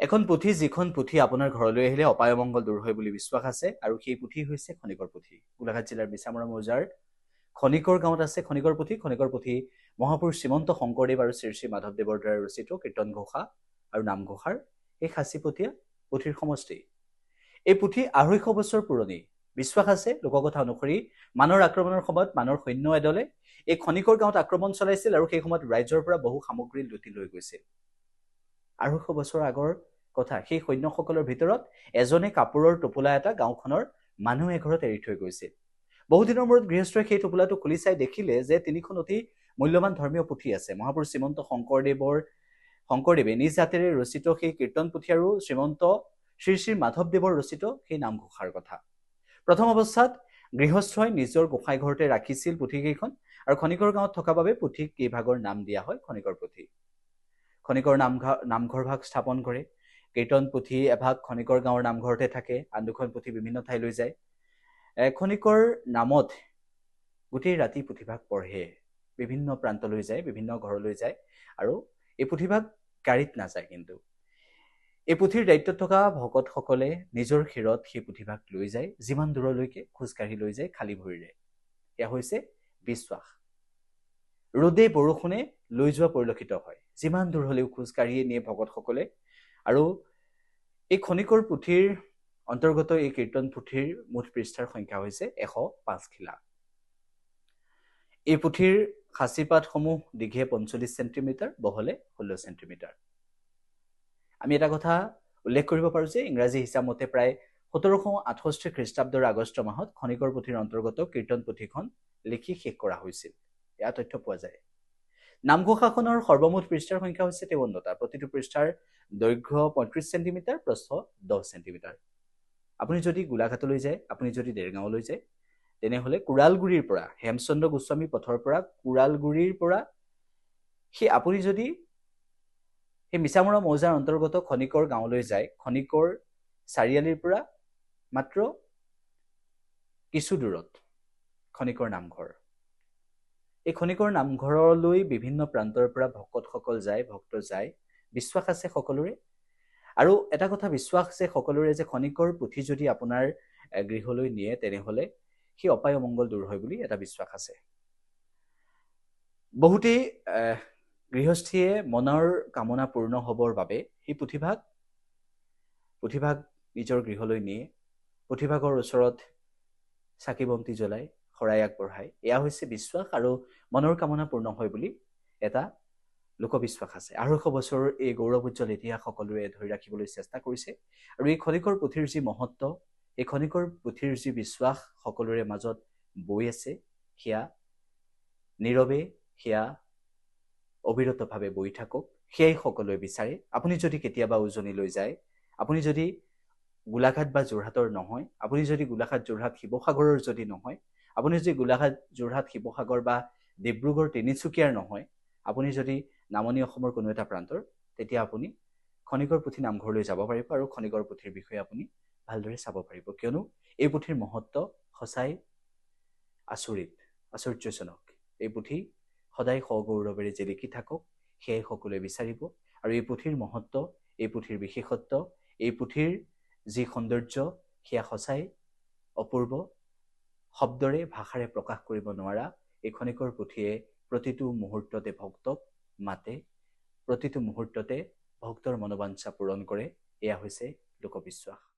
এখন পুথি যিখন পুথি আপোনাৰ ঘৰলৈ আহিলে অপায় অমংগল দূৰ হয় বুলি বিশ্বাস আছে আৰু সেই পুথি হৈছে খনিকৰ পুথি। গোলাঘাট জিলাৰ মিছামৰা মৌজাৰ খনিকৰ গাঁৱত আছে খনিকৰ পুথি। খনিকৰ পুথি মহাপুৰুষ শ্ৰীমন্ত শংকৰদেৱ আৰু শ্ৰী শ্ৰী মাধৱদেৱৰ দ্বাৰা ৰচিত কীৰ্তন ঘোষা আৰু নামঘোষাৰ এই সাঁচিপতীয়া পুথিৰ সমষ্টি। এই পুথি ২৫০ বছৰ পুৰণি। বিশ্বাস আছে লোককথা অনুসৰি মানৰ আক্ৰমণৰ সময়ত মানৰ সৈন্য এদলে এই খনিকৰ গাঁৱত আক্ৰমণ চলাইছিল আৰু সেই সময়ত ৰাজ্যৰ পৰা বহু সামগ্ৰী লুটি লৈ গৈছিল। ২৫০ বছৰ আগৰ কথা। সেই সৈন্যসকলৰ ভিতৰত এজনে কাপোৰৰ টোপোলা এটা গাঁওখনৰ মানুহ এঘৰত এৰি থৈ গৈছিল। বহুদিনৰ মূৰত গৃহস্থই সেই টোপোলাটো খুলি চাই দেখিলে যে তিনিখন অতি মূল্যৱান ধৰ্মীয় পুথি আছে। মহাপুৰুষ শ্ৰীমন্ত শংকৰদেৱে নিজ হাতেৰে ৰচিত সেই কীৰ্তন পুথি আৰু শ্ৰীমন্ত শ্ৰী শ্ৰী মাধৱদেৱৰ ৰচিত সেই নামঘোষাৰ কথা। প্ৰথম অৱস্থাত গৃহস্থই নিজৰ গোসাঁই ঘৰতে ৰাখিছিল পুথিকেইখন আৰু খনিকৰ গাঁৱত থকা বাবে পুথিক কেইভাগৰ নাম দিয়া হয় খনিকৰ পুথি। খনিকৰ নামঘৰ ভাগ স্থাপন কৰে। কীৰ্তন পুথি এভাগ খনিকৰ গাঁৱৰ নামঘৰতে থাকে, আন দুখন পুথি বিভিন্ন ঠাইলৈ যায়। খনিকৰ নামত গোটেই ৰাতি পুথিভাগ পঢ়ে, বিভিন্ন প্ৰান্তলৈ যায়, বিভিন্ন ঘৰলৈ যায় আৰু এই পুথিভাগ গাড়ীত নাযায়। কিন্তু এই পুথিৰ দায়িত্বত থকা ভকতসকলে নিজৰ শিৰত সেই পুথিভাগ লৈ যায়, যিমান দূৰলৈকে খোজকাঢ়ি লৈ যায় খালী ভৰিৰে। এয়া হৈছে বিশ্বাস। ৰ'দে বৰষুণে লৈ যোৱা পৰিলক্ষিত হয়, যিমান দূৰ হলেও খোজকাঢ়িয়ে নিয়ে ভকতসকলে। আৰু এই খনিকৰ পুথিৰ অন্তৰ্গত এই কীৰ্তন পুথিৰ মুঠ পৃষ্ঠাৰ সংখ্যা হৈছে ১০৫ খিলা। এই পুথিৰ সাঁচিপাতসমূহ দীঘে ৪৫ চেণ্টিমিটাৰ, বহলে ১৬ চেণ্টিমিটাৰ। আমি এটা কথা উল্লেখ কৰিব পাৰোঁ যে ইংৰাজী হিচাপ মতে প্ৰায় ১৭৬৮ খ্ৰীষ্টাব্দৰ আগষ্ট মাহত খনিকৰ পুথিৰ অন্তৰ্গত কীৰ্তন পুথিখন লিখি শেষ কৰা হৈছিল। এয়া তথ্য পোৱা যায়। নামঘোষাখনৰ সৰ্বমুঠ পৃষ্ঠাৰ সংখ্যা হৈছে ৫৩টা। প্ৰতিটো পৃষ্ঠাৰ দৈৰ্ঘ্য ৩৫ চেণ্টিমিটাৰ, প্ৰস্থ ১০ চেণ্টিমিটাৰ। আপুনি যদি গোলাঘাটলৈ যায়, আপুনি যদি দেৰগাঁৱলৈ যায়, তেনেহ'লে কুৰালগুৰিৰ পৰা, হেমচন্দ্ৰ গোস্বামী পথৰ পৰা কুৰালগুৰিৰ পৰা আপুনি যদি সেই মিছামৰা মৌজাৰ অন্তৰ্গত খনিকৰ গাঁৱলৈ যায়, খনিকৰ চাৰিআলিৰ পৰা মাত্ৰ কিছু দূৰত খনিকৰ নামঘৰ। এই খনিকৰ নামঘৰলৈ বিভিন্ন প্ৰান্তৰ পৰা ভকতসকল যায়, ভক্ত যায়। বিশ্বাস আছে সকলোৰে। আৰু এটা কথা বিশ্বাস আছে সকলোৰে যে খনিকৰ পুথি যদি আপোনাৰ গৃহলৈ নিয়ে, তেনেহ'লে সেই অপায় অমংগল দূৰ হয় বুলি এটা বিশ্বাস আছে। বহুতেই গৃহস্থীয়ে মনৰ কামনা পূৰ্ণ হ'বৰ বাবে সেই পুথিভাগ নিজৰ গৃহলৈ নিয়ে, পুথিভাগৰ ওচৰত চাকি বন্তি জ্বলাই শৰাই আগবঢ়ায়। এয়া হৈছে বিশ্বাস আৰু মনৰ কামনা পূৰ্ণ হয় বুলি এটা লোকবিশ্বাস আছে। ২৫০ বছৰৰ এই গৌৰৱোজ্জ্বল ইতিহাস সকলোৱে ধৰি ৰাখিবলৈ চেষ্টা কৰিছে। আৰু এই খনিকৰ পুথিৰ যি মহত্ব, এই খনিকৰ পুথিৰ যি বিশ্বাস সকলোৰে মাজত বৈ আছে, সেয়া নীৰৱে, সেয়া অবিৰতভাৱে বৈ থাকক, সেয়াই সকলোৱে বিচাৰে। আপুনি যদি কেতিয়াবা উজনিলৈ যায়, আপুনি যদি গোলাঘাট বা যোৰহাটৰ নহয়, আপুনি যদি গোলাঘাট, যোৰহাট, শিৱসাগৰৰ যদি নহয়, আপুনি যদি গোলাঘাট, যোৰহাট, শিৱসাগৰ বা ডিব্ৰুগড়, তিনিচুকীয়াৰ নহয়, আপুনি যদি নামনি অসমৰ কোনো এটা প্ৰান্তৰ, তেতিয়া আপুনি খনিকৰ পুথি নামঘৰলৈ যাব পাৰিব আৰু খনিকৰ পুথিৰ বিষয়ে আপুনি ভালদৰে চাব পাৰিব। কিয়নো এই পুথিৰ মহত্ব সঁচাই আশ্চৰ্যজনক। এই পুথি সদায় সগৌৰৱেৰে জিলিকি থাকক, সেয়াই সকলোৱে বিচাৰিব। আৰু এই পুথিৰ মহত্ব, এই পুথিৰ বিশেষত্ব, এই পুথিৰ যি সৌন্দৰ্য, সেয়া সঁচাই অপূৰ্ব। শব্দৰে, ভাষাৰে প্ৰকাশ কৰিব নোৱাৰা এই খনিকৰ পুথিয়ে প্ৰতিটো মুহূৰ্ততে ভক্তক মাতে, প্ৰতিটো মুহূৰ্ততে ভক্তৰ মনোবাঞ্ছা পূৰণ কৰে। এয়া হৈছে লোকবিশ্বাস।